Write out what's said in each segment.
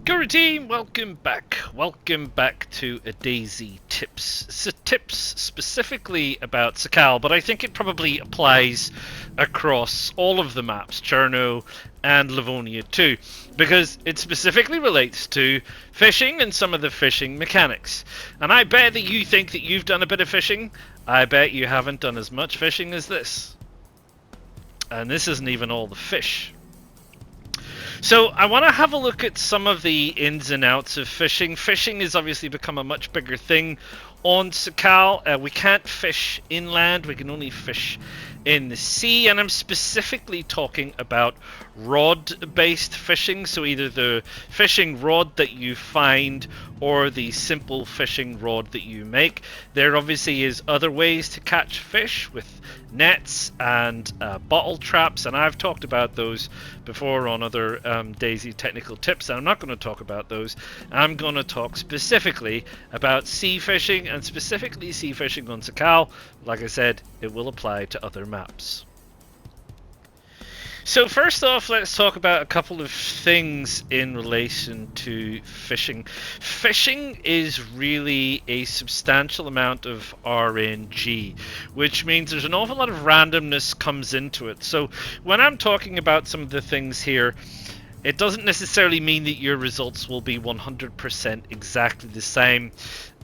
Guru team, welcome back. Welcome back to a DayZ tips. So tips specifically about Sakhal, but I think it probably applies across all of the maps, Cherno and Livonia too, because it specifically relates to fishing and some of the fishing mechanics. And I bet that you think that you've done a bit of fishing. I bet you haven't done as much fishing as this. And this isn't even all the fish. So I want to have a look at some of the ins and outs of fishing. Fishing has obviously become a much bigger thing on Sakhal. We can't fish inland, we can only fish in the sea, and I'm specifically talking about rod-based fishing, so either the fishing rod that you find or the simple fishing rod that you make. There obviously is other ways to catch fish with nets and bottle traps, and I've talked about those before on other DayZ technical tips, and I'm not going to talk about those. I'm going to talk specifically about sea fishing, and specifically sea fishing on Sakhal. Like I said, it will apply to other maps. So first off, let's talk about a couple of things in relation to fishing. Fishing is really a substantial amount of RNG, which means there's an awful lot of randomness comes into it. So when I'm talking about some of the things here, it doesn't necessarily mean that your results will be 100% exactly the same,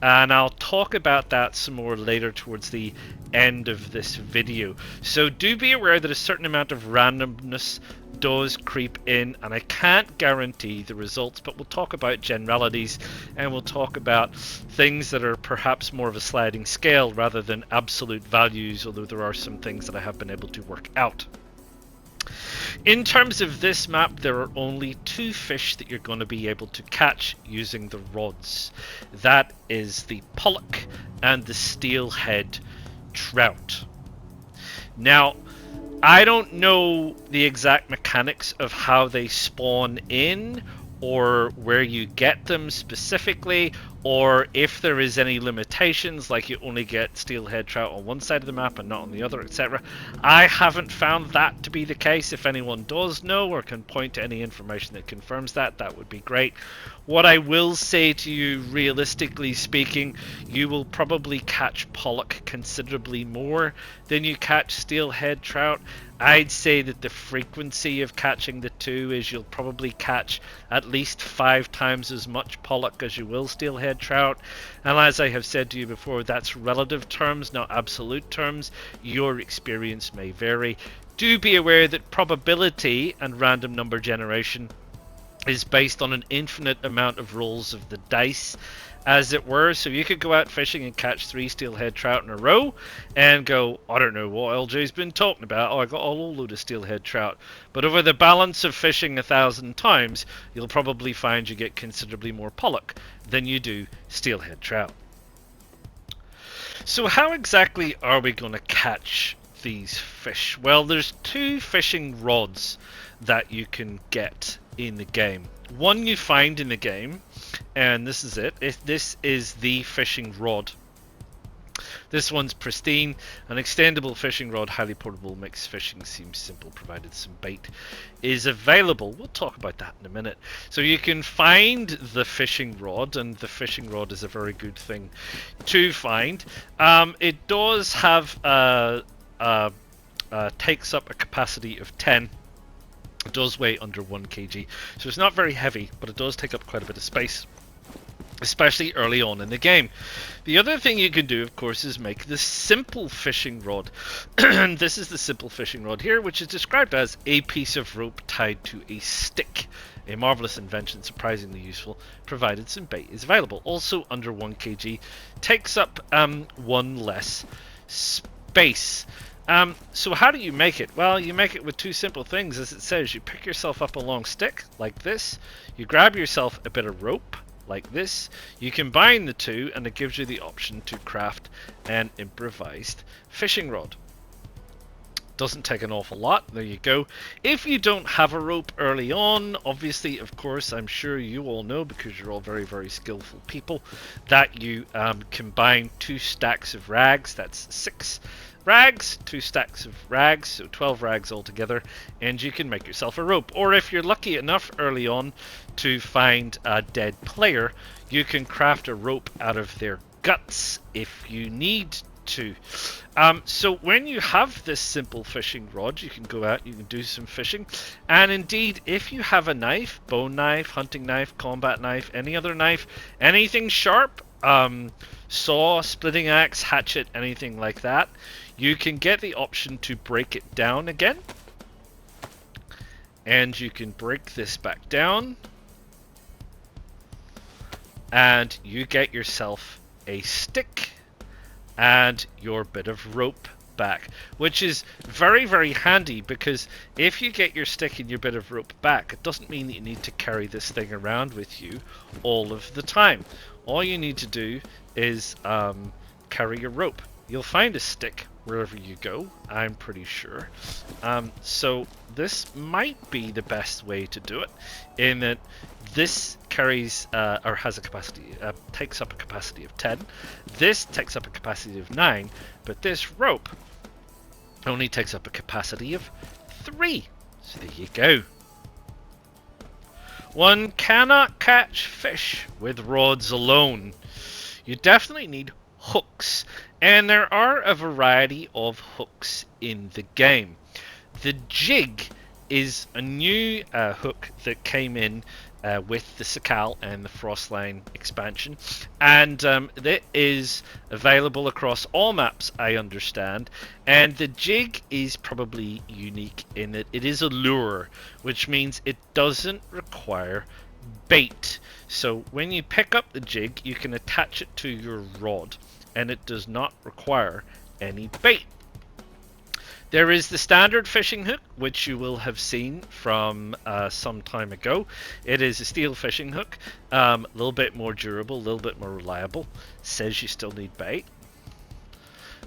and I'll talk about that some more later towards the end of this video. So do be aware that a certain amount of randomness does creep in, and I can't guarantee the results, but we'll talk about generalities, and we'll talk about things that are perhaps more of a sliding scale rather than absolute values, although there are some things that I have been able to work out. In terms of this map, there are only two fish that you're going to be able to catch using the rods. That is the pollock and the steelhead trout. Now, I don't know the exact mechanics of how they spawn in, or where you get them specifically, or if there is any limitations, like you only get steelhead trout on one side of the map and not on the other, etc. I haven't found that to be the case. If anyone does know or can point to any information that confirms that, that would be great. What I will say to you, realistically speaking, you will probably catch pollock considerably more than you catch steelhead trout. I'd say that the frequency of catching the two is you'll probably catch at least 5 times as much pollock as you will steelhead trout. And as I have said to you before, that's relative terms, not absolute terms. Your experience may vary. Do be aware that probability and random number generation is based on an infinite amount of rolls of the dice, as it were. So you could go out fishing and catch 3 steelhead trout in a row and go, I don't know what LJ's been talking about, oh, I got a whole load of steelhead trout. But over the balance of fishing 1,000 times, you'll probably find you get considerably more pollock than you do steelhead trout. So how exactly are we going to catch these fish? Well, there's 2 fishing rods that you can get in the game. One you find in the game, and this is it. This is the fishing rod. This one's pristine, an extendable fishing rod, highly portable, makes fishing seem simple provided some bait is available. We'll talk about that in a minute. So you can find the fishing rod, and the fishing rod is a very good thing to find. It does have takes up a capacity of 10. It does weigh under 1 kg, so it's not very heavy, but it does take up quite a bit of space, especially early on in the game. The other thing you can do, of course, is make the simple fishing rod. And this is the simple fishing rod here, which is described as a piece of rope tied to a stick. A marvelous invention, surprisingly useful, provided some bait is available. Also under 1 kg, takes up 1 less space. So how do you make it? Well, you make it with 2 simple things. As it says, you pick yourself up a long stick like this, you grab yourself a bit of rope like this, you combine the two, and it gives you the option to craft an improvised fishing rod. Doesn't take an awful lot. There you go. If you don't have a rope early on, obviously, of course, I'm sure you all know, because you're all very, very skillful people, that you combine 2 stacks of rags. That's 6 rags, 2 stacks of rags, so 12 rags altogether, and you can make yourself a rope. Or if you're lucky enough early on to find a dead player, you can craft a rope out of their guts if you need to. So when you have this simple fishing rod, you can go out, you can do some fishing, and indeed if you have a knife, bone knife, hunting knife, combat knife, any other knife, anything sharp, saw, splitting axe, hatchet, anything like that, you can get the option to break it down again, and you can break this back down, and you get yourself a stick and your bit of rope back, which is very, very handy, because if you get your stick and your bit of rope back, it doesn't mean that you need to carry this thing around with you all of the time. All you need to do is carry your rope. You'll find a stick wherever you go, I'm pretty sure. So this might be the best way to do it, in that this carries or has a capacity, takes up a capacity of 10. This takes up a capacity of 9, but this rope only takes up a capacity of 3. So there you go. One cannot catch fish with rods alone. You definitely need hooks, and there are a variety of hooks in the game. The jig is a new hook that came in with the Sakhal and the Frostline expansion, and it is available across all maps, I understand. And the jig is probably unique in that it is a lure, which means it doesn't require bait. So when you pick up the jig, you can attach it to your rod, and it does not require any bait. There is the standard fishing hook, which you will have seen from some time ago. It is a steel fishing hook, a little bit more durable, a little bit more reliable. Says you still need bait.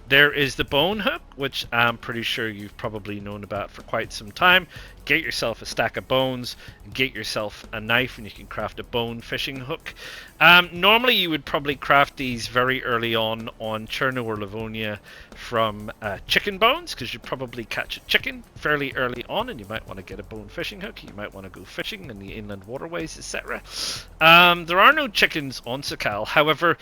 There is the bone hook, which I'm pretty sure you've probably known about for quite some time. Get yourself a stack of bones, get yourself a knife, and you can craft a bone fishing hook. Normally you would probably craft these very early on Cherno or Livonia from chicken bones, because you'd probably catch a chicken fairly early on, and you might want to get a bone fishing hook. You might want to go fishing in the inland waterways, etc. There are no chickens on Sakhal, however,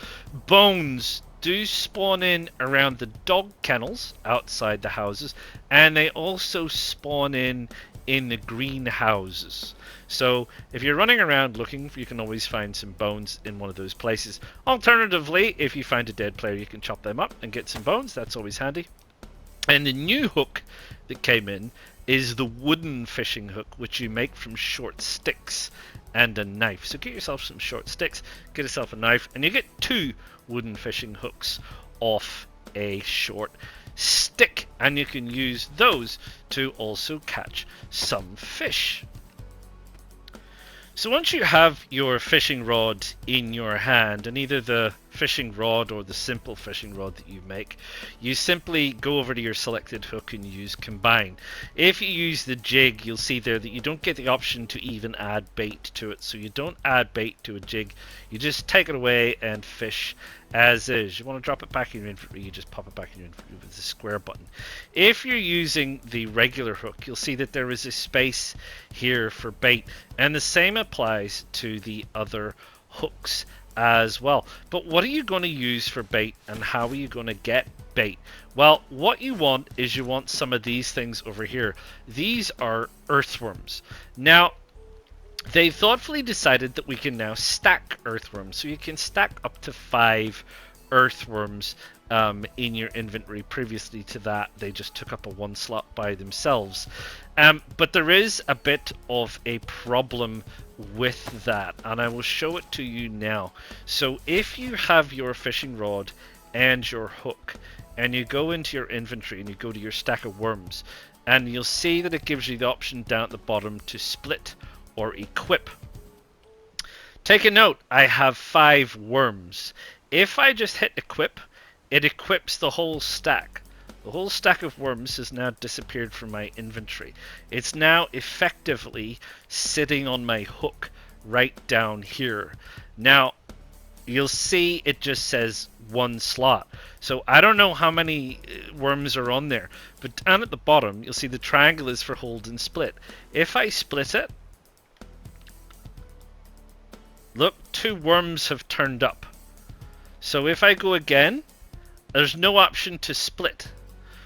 bones do spawn in around the dog kennels outside the houses, and they also spawn in the greenhouses. So if you're running around looking, you can always find some bones in one of those places. Alternatively, if you find a dead player, you can chop them up and get some bones. That's always handy. And the new hook that came in is the wooden fishing hook, which you make from short sticks and a knife. So get yourself some short sticks, get yourself a knife, and you get 2 wooden fishing hooks off a short stick, and you can use those to also catch some fish. So once you have your fishing rod in your hand, and either the fishing rod or the simple fishing rod that you make, you simply go over to your selected hook and use combine. If you use the jig, you'll see there that you don't get the option to even add bait to it. So you don't add bait to a jig, you just take it away and fish as is. You want to drop it back in your inventory, you just pop it back in your inventory with the square button. If you're using the regular hook, you'll see that there is a space here for bait, and the same applies to the other hooks as well. But what are you going to use for bait, and how are you going to get bait? Well, what you want is you want some of these things over here. These are earthworms. Now, they've thoughtfully decided that we can now stack earthworms, so you can stack up to 5 earthworms in your inventory. Previously to that, they just took up a 1 slot by themselves. But there is a bit of a problem with that, and I will show it to you now. So if you have your fishing rod and your hook, and you go into your inventory and you go to your stack of worms, and you'll see that it gives you the option down at the bottom to split or equip. Take a note, I have 5 worms. If I just hit equip, it equips the whole stack. The whole stack of worms has now disappeared from my inventory. It's now effectively sitting on my hook right down here. Now, you'll see it just says one slot. So I don't know how many worms are on there, but down at the bottom you'll see the triangle is for hold and split. If I split it, look, 2 worms have turned up. So if I go again, there's no option to split.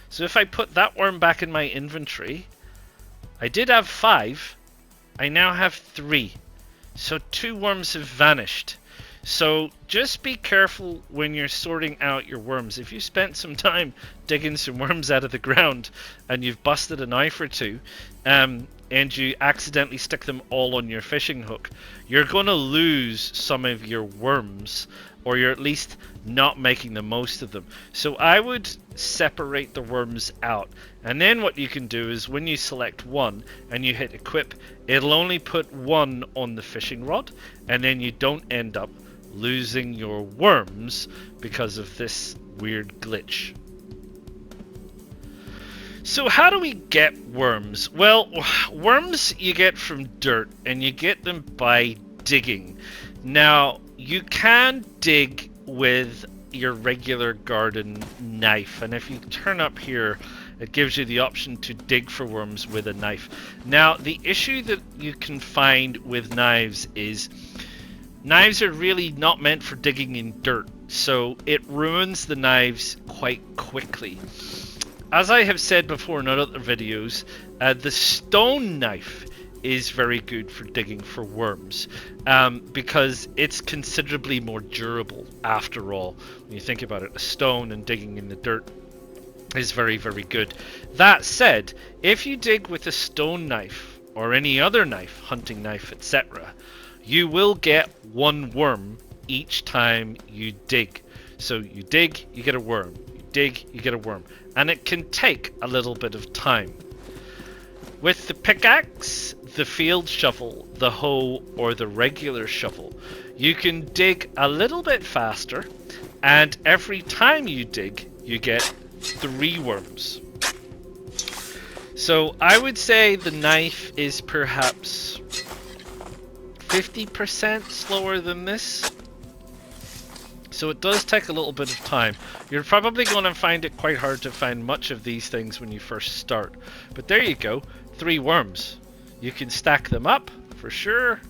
So if I put that worm back in my inventory, I did have 5, I now have 3. So 2 worms have vanished. So just be careful when you're sorting out your worms. If you spent some time digging some worms out of the ground and you've busted a knife or two, and you accidentally stick them all on your fishing hook, you're going to lose some of your worms, or you're at least not making the most of them. So I would separate the worms out, and then what you can do is when you select one and you hit equip, it'll only put 1 on the fishing rod, and then you don't end up losing your worms because of this weird glitch. So how do we get worms? Well, worms you get from dirt, and you get them by digging. Now, you can dig with your regular garden knife, and if you turn up here, it gives you the option to dig for worms with a knife. Now, the issue that you can find with knives is knives are really not meant for digging in dirt, so it ruins the knives quite quickly. As I have said before in other videos, the stone knife is very good for digging for worms, because it's considerably more durable after all. When you think about it, a stone and digging in the dirt is very, very good. That said, if you dig with a stone knife or any other knife, hunting knife, etc., you will get 1 worm each time you dig. So you dig, you get a worm. You dig, you get a worm. And it can take a little bit of time. With the pickaxe, the field shovel, the hoe, or the regular shovel, you can dig a little bit faster, and every time you dig, you get 3 worms. So I would say the knife is perhaps 50% slower than this. So it does take a little bit of time. You're probably going to find it quite hard to find much of these things when you first start. But there you go, 3 worms. You can stack them up for sure.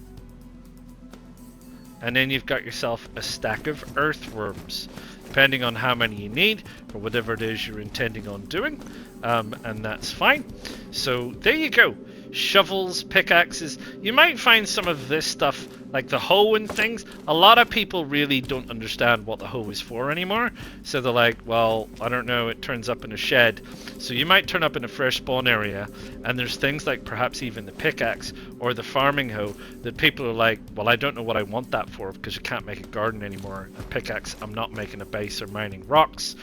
And then you've got yourself a stack of earthworms, depending on how many you need for whatever it is you're intending on doing. And that's fine. So there you go. Shovels, pickaxes. You might find some of this stuff, like the hoe and things. A lot of people really don't understand what the hoe is for anymore. So they're like, well, I don't know, it turns up in a shed. So you might turn up in a fresh spawn area, and there's things like perhaps even the pickaxe or the farming hoe that people are like, well, I don't know what I want that for, because you can't make a garden anymore. A pickaxe, I'm not making a base or mining rocks.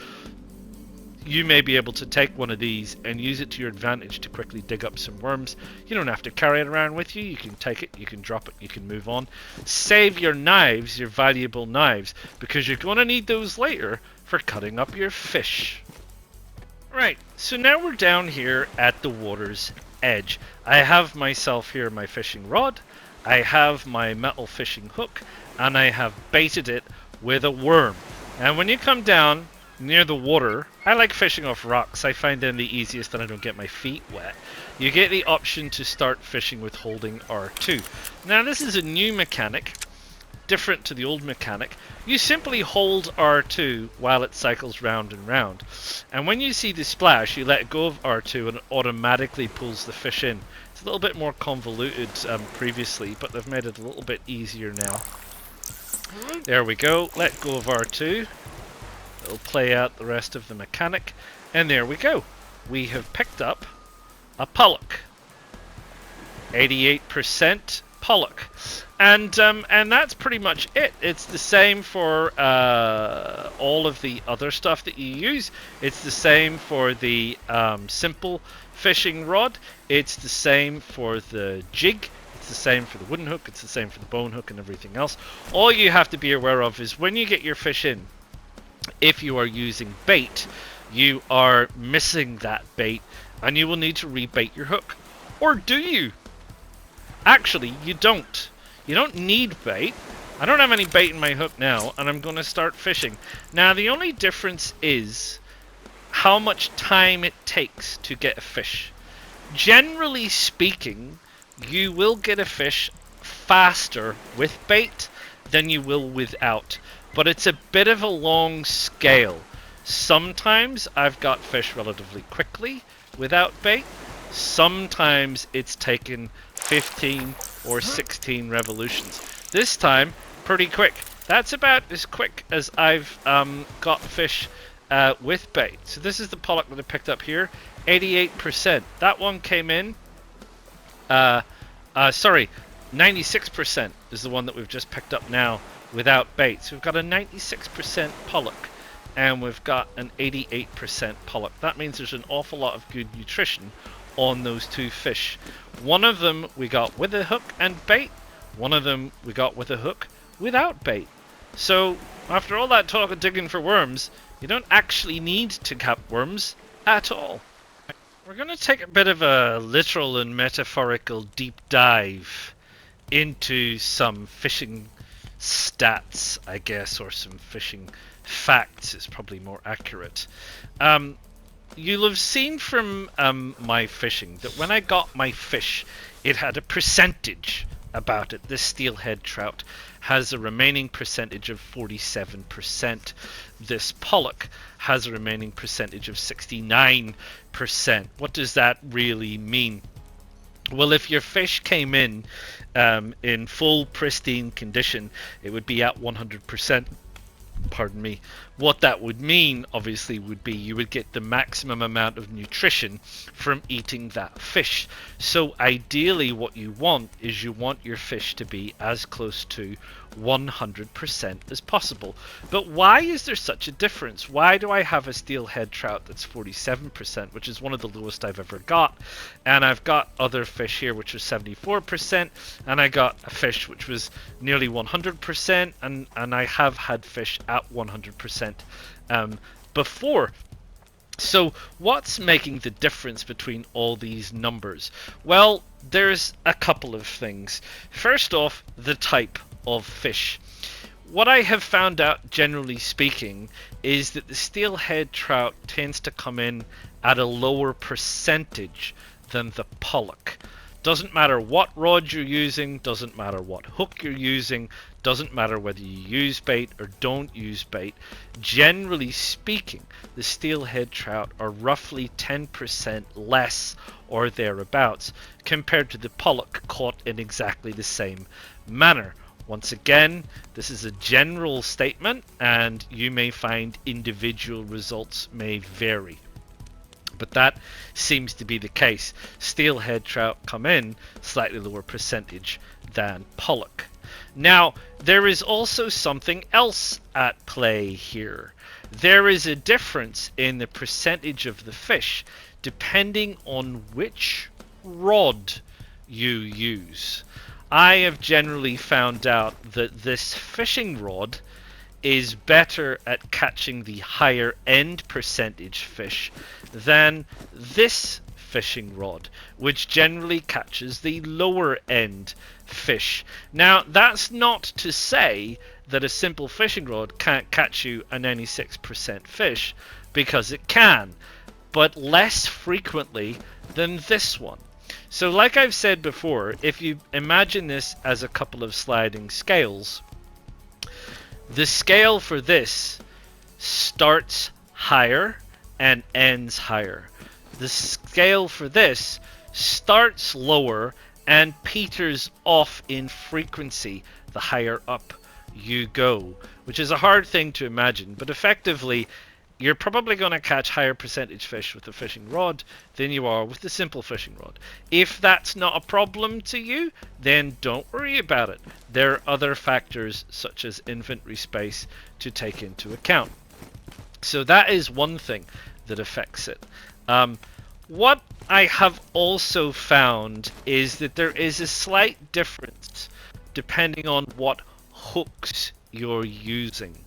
You may be able to take one of these and use it to your advantage to quickly dig up some worms. You don't have to carry it around with you. You can take it, you can drop it, you can move on. Save your knives, your valuable knives, because you're going to need those later for cutting up your fish. Right, so now we're down here at the water's edge. I have myself here my fishing rod, I have my metal fishing hook, and I have baited it with a worm. And when you come down near the water, I like fishing off rocks. I find them the easiest and I don't get my feet wet. You get the option to start fishing with holding R2. Now this is a new mechanic, different to the old mechanic. You simply hold R2 while it cycles round and round. And when you see the splash, you let go of R2 and it automatically pulls the fish in. It's a little bit more convoluted previously, but they've made it a little bit easier now. There we go, let go of R2. It'll play out the rest of the mechanic, and there we go. We have picked up a pollock, 88% pollock, and that's pretty much it. It's the same for all of the other stuff that you use. It's the same for the simple fishing rod. It's the same for the jig. It's the same for the wooden hook. It's the same for the bone hook and everything else. All you have to be aware of is when you get your fish in, if you are using bait, you are missing that bait and you will need to rebait your hook. Or do you? Actually, you don't. You don't need bait. I don't have any bait in my hook now, and I'm going to start fishing. Now, the only difference is how much time it takes to get a fish. Generally speaking, you will get a fish faster with bait than you will without, but it's a bit of a long scale. Sometimes I've got fish relatively quickly without bait. Sometimes it's taken 15 or 16 revolutions. This time, pretty quick. That's about as quick as I've got fish with bait. So this is the pollock that I picked up here, 88%. That one came in, sorry, 96% is the one that we've just picked up now without bait. So we've got a 96% pollock and we've got an 88% pollock. That means there's an awful lot of good nutrition on those two fish. One of them we got with a hook and bait. One of them we got with a hook without bait. So after all that talk of digging for worms, you don't actually need to cap worms at all. We're going to take a bit of a literal and metaphorical deep dive into some fishing stats, I guess, or some fishing facts is probably more accurate. You'll have seen from my fishing that when I got my fish, it had a percentage about it. This steelhead trout has a remaining percentage of 47%. This pollock has a remaining percentage of 69%. What does that really mean? Well, if your fish came in full pristine condition, it would be at 100%. Pardon me. What that would mean, obviously, would be you would get the maximum amount of nutrition from eating that fish. So ideally what you want is you want your fish to be as close to 100% as possible. But why is there such a difference? Why do I have a steelhead trout that's 47%, which is one of the lowest I've ever got, and I've got other fish here which are 74%, and I got a fish which was nearly 100%, and I have had fish at 100% before? So what's making the difference between all these numbers? Well, there's a couple of things. First off, the type of fish. What I have found out, generally speaking, is that the steelhead trout tends to come in at a lower percentage than the pollock. Doesn't matter what rod you're using, doesn't matter what hook you're using, doesn't matter whether you use bait or don't use bait. Generally speaking, the steelhead trout are roughly 10% less or thereabouts compared to the pollock caught in exactly the same manner. Once again, this is a general statement and you may find individual results may vary. But that seems to be the case. Steelhead trout come in slightly lower percentage than pollock. Now, there is also something else at play here. There is a difference in the percentage of the fish depending on which rod you use. I have generally found out that this fishing rod is better at catching the higher end percentage fish than this fishing rod, which generally catches the lower end fish. Now, that's not to say that a simple fishing rod can't catch you a 96% fish, because it can, but less frequently than this one. So like I've said before, if you imagine this as a couple of sliding scales, the scale for this starts higher and ends higher. The scale for this starts lower and peters off in frequency the higher up you go, which is a hard thing to imagine, but effectively you're probably going to catch higher percentage fish with the fishing rod than you are with the simple fishing rod. If that's not a problem to you, then don't worry about it. There are other factors such as inventory space to take into account. So that is one thing that affects it. What I have also found is that there is a slight difference depending on what hooks you're using.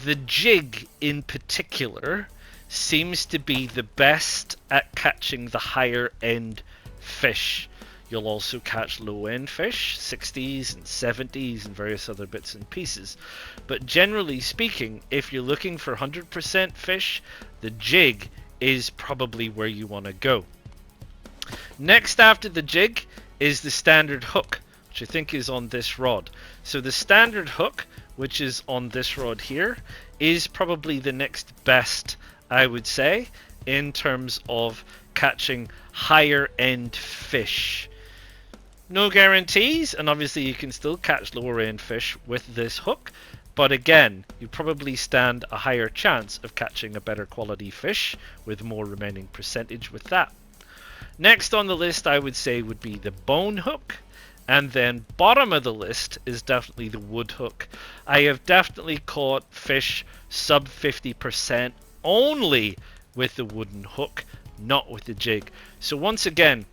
The jig in particular seems to be the best at catching the higher end fish. You'll also catch low-end fish, 60s and 70s and various other bits and pieces. But generally speaking, if you're looking for 100% fish, the jig is probably where you want to go. Next after the jig is the standard hook, which I think is on this rod. So the standard hook, which is on this rod here, is probably the next best, I would say, in terms of catching higher end fish. No guarantees, and obviously you can still catch lower end fish with this hook, but again, you probably stand a higher chance of catching a better quality fish with more remaining percentage with that. Next on the list, I would say, would be the bone hook. And then bottom of the list is definitely the wood hook. I have definitely caught fish sub 50% only with the wooden hook, not with the jig. So once again,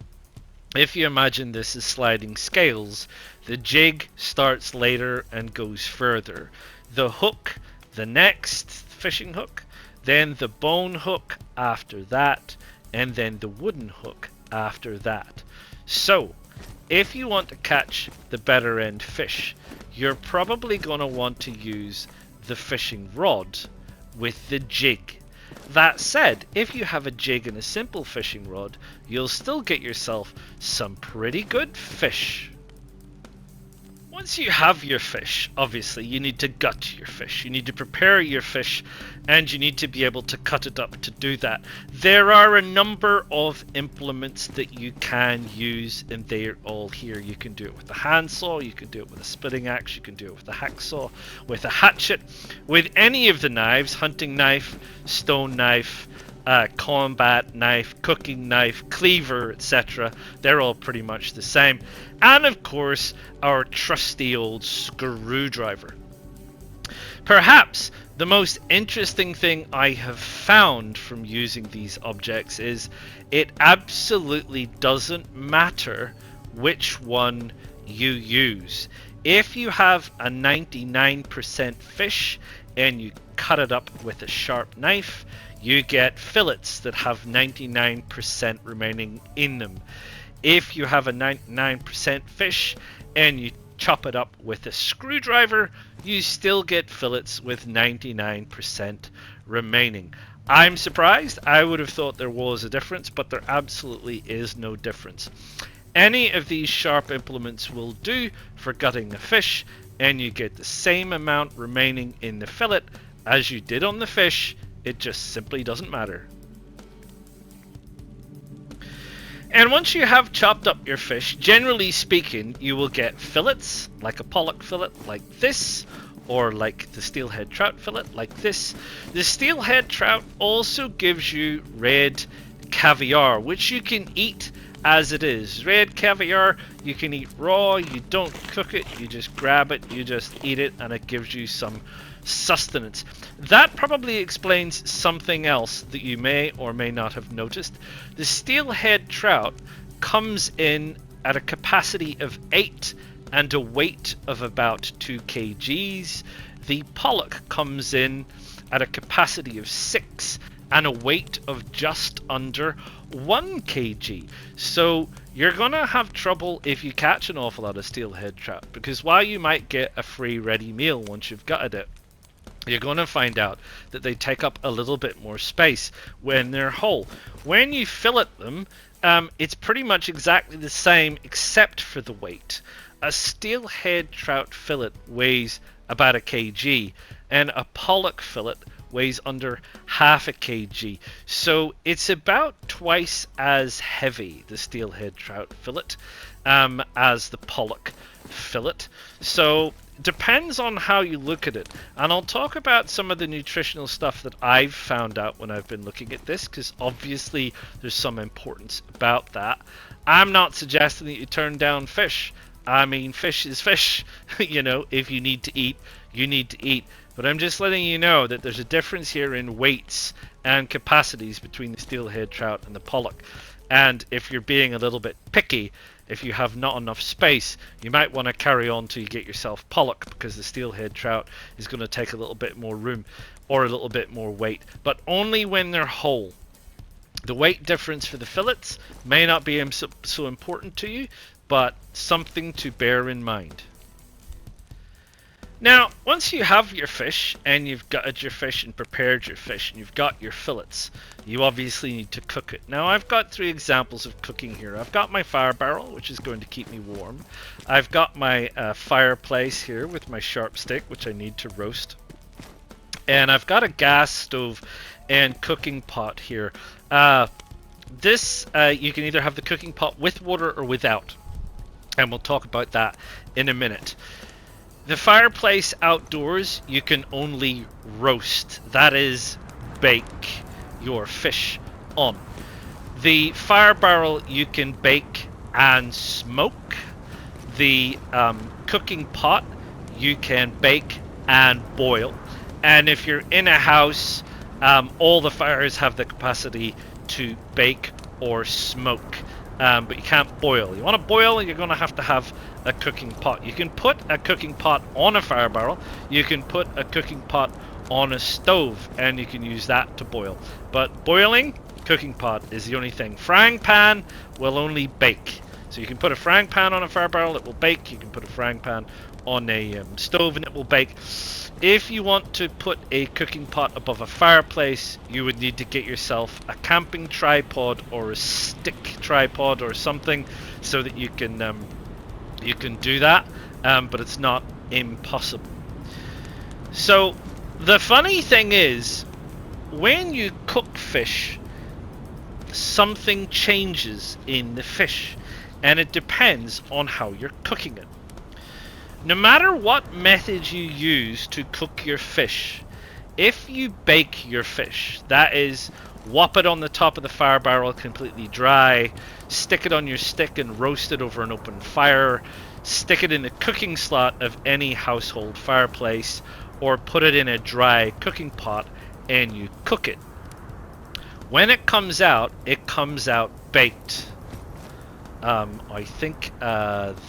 if you imagine this as sliding scales, the jig starts later and goes further. The hook, the next fishing hook, then the bone hook after that, and then the wooden hook after that. So if you want to catch the better end fish, you're probably going to want to use the fishing rod with the jig. That said, if you have a jig and a simple fishing rod, you'll still get yourself some pretty good fish. Once you have your fish, obviously you need to gut your fish, you need to prepare your fish, and you need to be able to cut it up to do that. There are a number of implements that you can use, and they're all here. You can do it with a handsaw, you can do it with a splitting axe, you can do it with a hacksaw, with a hatchet, with any of the knives, hunting knife, stone knife, combat knife, cooking knife, cleaver, etc. They're all pretty much the same. And of course, our trusty old screwdriver. Perhaps the most interesting thing I have found from using these objects is it absolutely doesn't matter which one you use. If you have a 99% fish and you cut it up with a sharp knife, you get fillets that have 99% remaining in them. If you have a 99% fish and you chop it up with a screwdriver, you still get fillets with 99% remaining. I'm surprised. I would have thought there was a difference, but there absolutely is no difference. Any of these sharp implements will do for gutting a fish, and you get the same amount remaining in the fillet as you did on the fish. It just simply doesn't matter. And once you have chopped up your fish, generally speaking, you will get fillets, like a pollock fillet like this, or like the steelhead trout fillet like this. The steelhead trout also gives you red caviar, which you can eat as it is. Red caviar you can eat raw, you don't cook it, you just grab it, you just eat it, and it gives you some sustenance. That probably explains something else that you may or may not have noticed. The steelhead trout comes in at a capacity of 8 and a weight of about 2 kgs. The pollock comes in at a capacity of 6 and a weight of just under 1 kg. So you're gonna have trouble if you catch an awful lot of steelhead trout, because while you might get a free ready meal once you've gutted it, you're going to find out that they take up a little bit more space when they're whole. When you fillet them, it's pretty much exactly the same except for the weight. A steelhead trout fillet weighs about 1 kg, and a pollock fillet weighs under half a kg. So it's about twice as heavy, the steelhead trout fillet, as the pollock fillet. So depends on how you look at it, and I'll talk about some of the nutritional stuff that I've found out when I've been looking at this, because obviously there's some importance about that. I'm not suggesting that you turn down fish. I mean, fish is fish. You know, if you need to eat, you need to eat. But I'm just letting you know that there's a difference here in weights and capacities between the steelhead trout and the pollock. And if you're being a little bit picky, if you have not enough space, you might want to carry on till you get yourself pollock, because the steelhead trout is going to take a little bit more room or a little bit more weight, but only when they're whole. The weight difference for the fillets may not be so important to you, but something to bear in mind. Now, once you have your fish and you've gutted your fish and prepared your fish and you've got your fillets, you obviously need to cook it. Now, I've got 3 examples of cooking here. I've got my fire barrel, which is going to keep me warm. I've got my fireplace here with my sharp stick, which I need to roast. And I've got a gas stove and cooking pot here. This, you can either have the cooking pot with water or without. And we'll talk about that in a minute. The fireplace outdoors, you can only roast. That is, bake your fish on. The fire barrel, you can bake and smoke. The cooking pot, you can bake and boil. And if you're in a house, all the fires have the capacity to bake or smoke. But you can't boil. You want to boil, you're going to have a cooking pot. You can put a cooking pot on a fire barrel. You can put a cooking pot on a stove, and you can use that to boil. But boiling, cooking pot is the only thing. Frying pan will only bake. So you can put a frying pan on a fire barrel, it will bake. You can put a frying pan on a stove, and it will bake. If you want to put a cooking pot above a fireplace, you would need to get yourself a camping tripod or a stick tripod or something so that you can do that, but it's not impossible. So the funny thing is, when you cook fish, something changes in the fish, and it depends on how you're cooking it. No matter what method you use to cook your fish, if you bake your fish, that is, whop it on the top of the fire barrel completely dry, stick it on your stick and roast it over an open fire, stick it in the cooking slot of any household fireplace, or put it in a dry cooking pot and you cook it. When it comes out baked. I think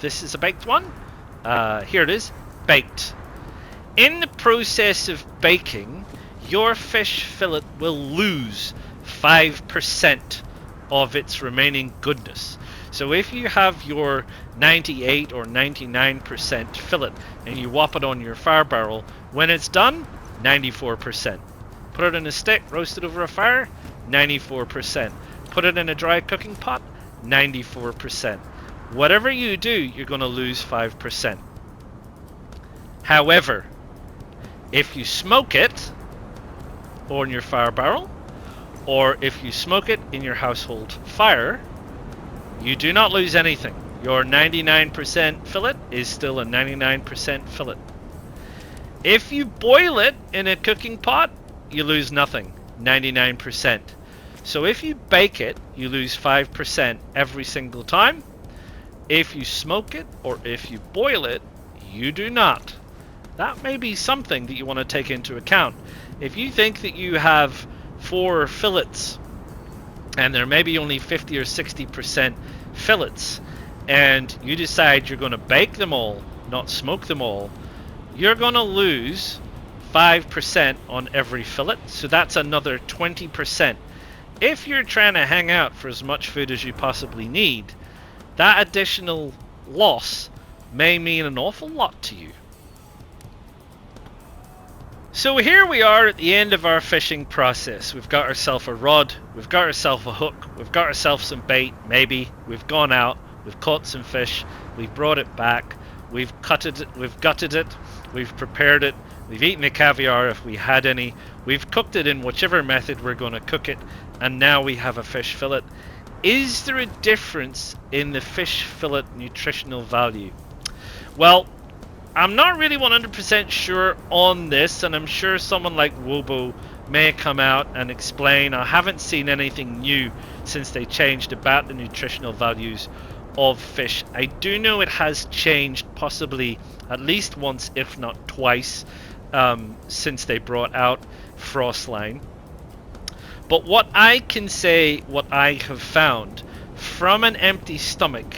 this is a baked one. Here it is, baked. In the process of baking, your fish fillet will lose 5% of its remaining goodness. So if you have your 98 or 99% fillet and you whop it on your fire barrel, when it's done, 94%. Put it in a stick, roast it over a fire, 94%. Put it in a dry cooking pot, 94%. Whatever you do, you're going to lose 5%. However, if you smoke it on your fire barrel, or if you smoke it in your household fire, you do not lose anything. Your 99% fillet is still a 99% fillet. If you boil it in a cooking pot, you lose nothing, 99%. So if you bake it, you lose 5% every single time. If you smoke it or if you boil it, you do not. That may be something that you want to take into account. If you think that you have 4 fillets and there may be only 50 or 60% fillets, and you decide you're going to bake them all, not smoke them all, you're going to lose 5% on every fillet, so that's another 20%. If you're trying to hang out for as much food as you possibly need, that additional loss may mean an awful lot to you. So here we are at the end of our fishing process. We've got ourselves a rod, we've got ourselves a hook, we've got ourselves some bait, maybe. We've gone out, we've caught some fish, we've brought it back, we've gutted it, we've prepared it, we've eaten the caviar if we had any, we've cooked it in whichever method we're going to cook it, and now we have a fish fillet. Is there a difference in the fish fillet nutritional value? Well, I'm not really 100% sure on this, and I'm sure someone like Wobo may come out and explain. I haven't seen anything new since they changed about the nutritional values of fish. I do know it has changed possibly at least once, if not twice, since they brought out Frostline. But what I can say, what I have found, from an empty stomach,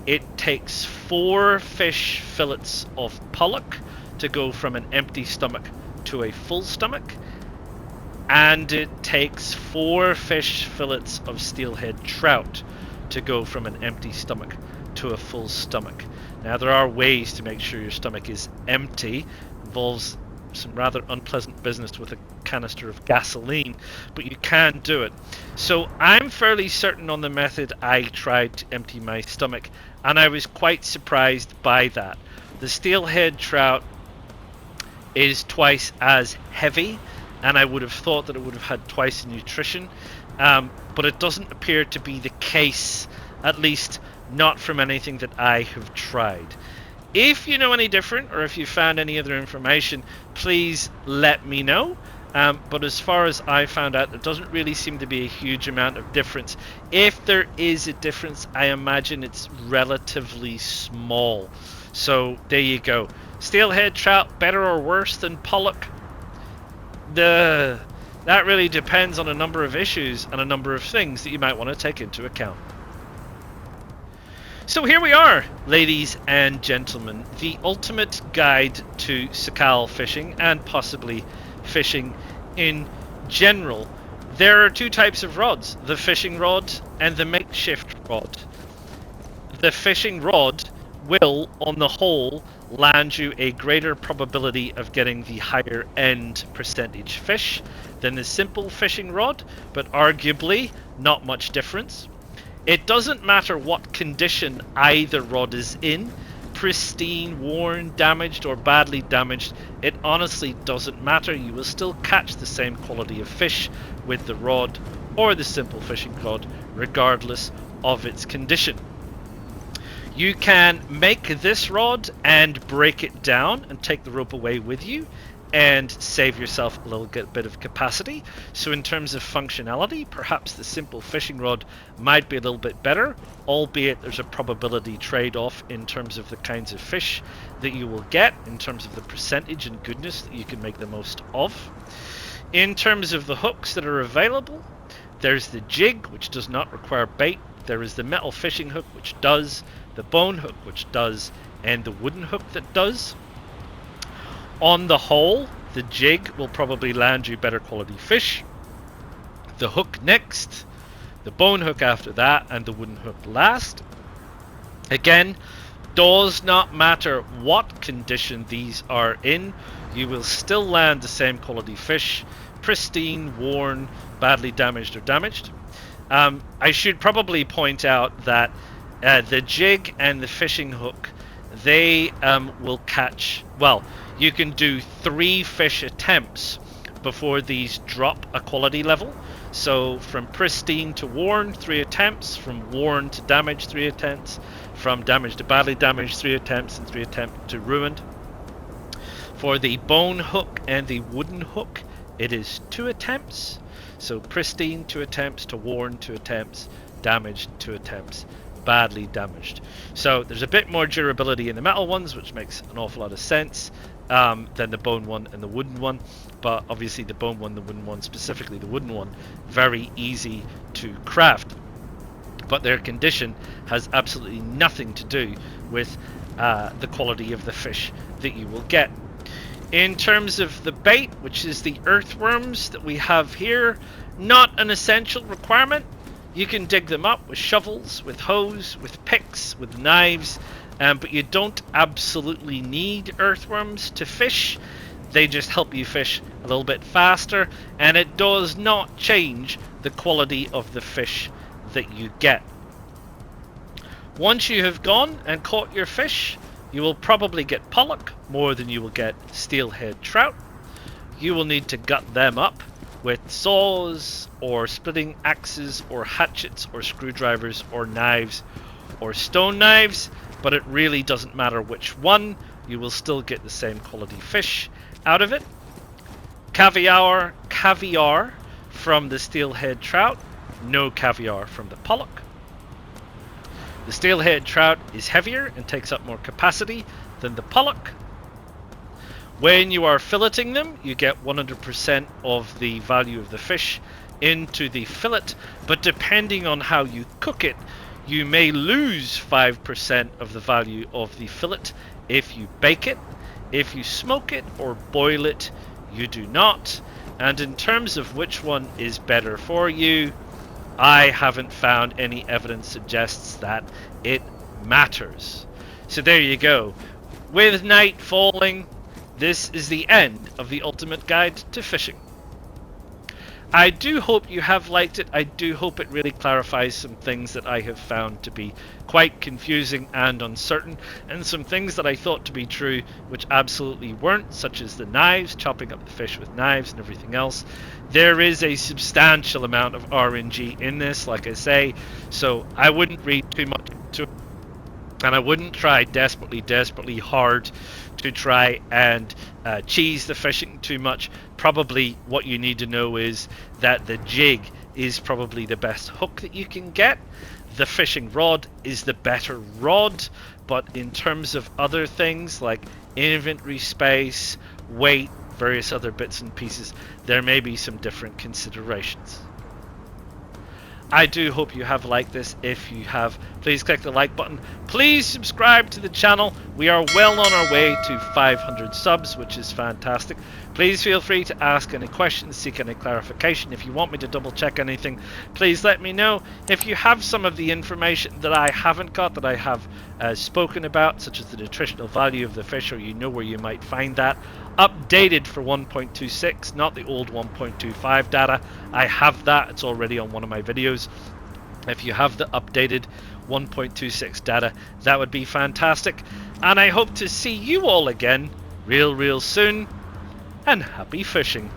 it takes 4 fish fillets of pollock to go from an empty stomach to a full stomach. and it takes 4 fish fillets of steelhead trout to go from an empty stomach to a full stomach. Now, there are ways to make sure your stomach is empty. Involves some rather unpleasant business with a canister of gasoline, but you can do it. So I'm fairly certain on the method I tried to empty my stomach, and I was quite surprised by that. The steelhead trout is twice as heavy, and I would have thought that it would have had twice the nutrition, but it doesn't appear to be the case, at least not from anything that I have tried. If you know any different, or if you found any other information, please let me know. But as far as I found out, there doesn't really seem to be a huge amount of difference. If there is a difference, I imagine it's relatively small. So there you go. Steelhead trout, better or worse than pollock? That really depends on a number of issues and a number of things that you might want to take into account. So here we are, ladies and gentlemen, the ultimate guide to Sakhal fishing and possibly fishing in general. There are 2 types of rods, the fishing rod and the makeshift rod. The fishing rod will, on the whole, land you a greater probability of getting the higher end percentage fish than the simple fishing rod, but arguably not much difference. It doesn't matter what condition either rod is in, pristine, worn, damaged, or badly damaged. It honestly doesn't matter. You will still catch the same quality of fish with the rod or the simple fishing rod, regardless of its condition. You can make this rod and break it down and take the rope away with you and save yourself a little bit of capacity. So in terms of functionality, perhaps the simple fishing rod might be a little bit better, albeit there's a probability trade-off in terms of the kinds of fish that you will get, in terms of the percentage and goodness that you can make the most of. In terms of the hooks that are available, there's the jig, which does not require bait. There is the metal fishing hook, which does, the bone hook, which does, and the wooden hook that does. On the whole, the jig will probably land you better quality fish. The hook next, the bone hook after that, and the wooden hook last. Again, does not matter what condition these are in, you will still land the same quality fish, pristine, worn, badly damaged, or damaged. I should probably point out that the jig and the fishing hook, they will catch, well, you can do 3 fish attempts before these drop a quality level. So from pristine to worn, 3 attempts, from worn to damaged, 3 attempts, from damaged to badly damaged, 3 attempts, and 3 attempts to ruined. For the bone hook and the wooden hook, it is 2 attempts. So pristine, 2 attempts, to worn, 2 attempts, damaged, 2 attempts, badly damaged. So there's a bit more durability in the metal ones, which makes an awful lot of sense, than the bone one and the wooden one. But obviously the bone one, the wooden one, specifically the wooden one, very easy to craft. But their condition has absolutely nothing to do with the quality of the fish that you will get. In terms of the bait, which is the earthworms that we have here, not an essential requirement. You can dig them up with shovels, with hose, with picks, with knives, but you don't absolutely need earthworms to fish. They just help you fish a little bit faster, and it does not change the quality of the fish that you get. Once you have gone and caught your fish, you will probably get pollock more than you will get steelhead trout. You will need to gut them up with saws or splitting axes or hatchets or screwdrivers or knives or stone knives, but it really doesn't matter which one, you will still get the same quality fish out of it. Caviar from the steelhead trout, no caviar from the pollock. The steelhead trout is heavier and takes up more capacity than the pollock. When you are filleting them, you get 100% of the value of the fish into the fillet, but depending on how you cook it, you may lose 5% of the value of the fillet if you bake it. If you smoke it or boil it, you do not. And in terms of which one is better for you, I haven't found any evidence suggests that it matters. So there you go. With night falling, this is the end of the ultimate guide to fishing. I do hope you have liked it. I do hope it really clarifies some things that I have found to be quite confusing and uncertain, and some things that I thought to be true which absolutely weren't, such as the knives, chopping up the fish with knives and everything else. There is a substantial amount of RNG in this, like I say, so I wouldn't read too much into it, and I wouldn't try desperately hard to try and cheese the fishing too much. Probably what you need to know is that the jig is probably the best hook that you can get. The fishing rod is the better rod, but in terms of other things like inventory space, weight, various other bits and pieces, there may be some different considerations. I do hope you have liked this. If you have, please click the like button. Please subscribe to the channel. We are well on our way to 500 subs, which is fantastic. Please feel free to ask any questions, seek any clarification. If you want me to double check anything, please let me know. If you have some of the information that I haven't got, that I have spoken about, such as the nutritional value of the fish, or you know where you might find that, updated for 1.26, not the old 1.25 data. I have that. It's already on one of my videos. If you have the updated 1.26 data, that would be fantastic. And I hope to see you all again real soon. And happy fishing.